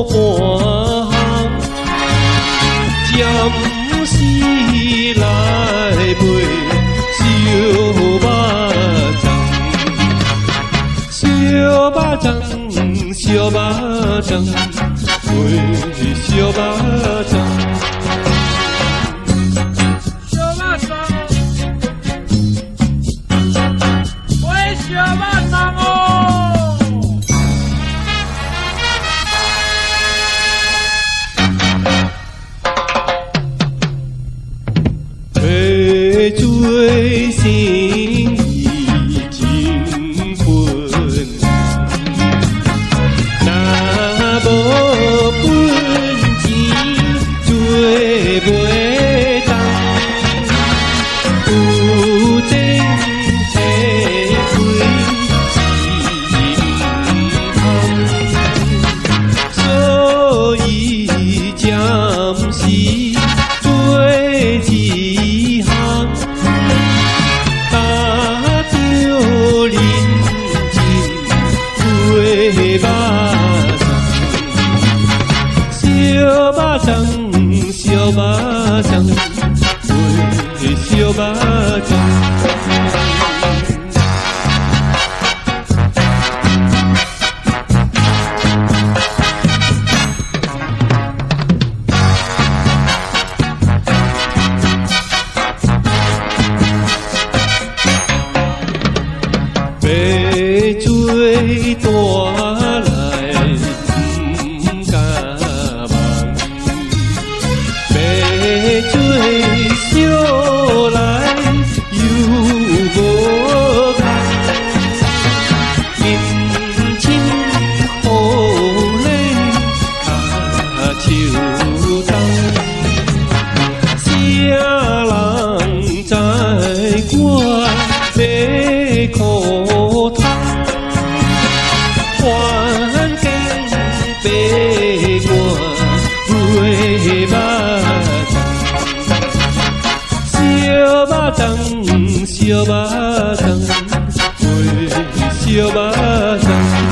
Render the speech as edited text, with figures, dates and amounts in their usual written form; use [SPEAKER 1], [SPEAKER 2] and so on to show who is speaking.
[SPEAKER 1] 半项，暂时来卖烧肉粽，烧肉粽，烧肉粽，卖烧肉粽。 最心意真困难，若无本钱做袂当，有钱下开是毋通，所以暂时做一项。 烧肉粽，卖烧肉粽。白水大来不敢望。 水烧来又无空，人情可怜脚手重，啥人知我要苦痛，环境逼我袂目。 烧肉粽，烧肉粽，卖烧肉粽。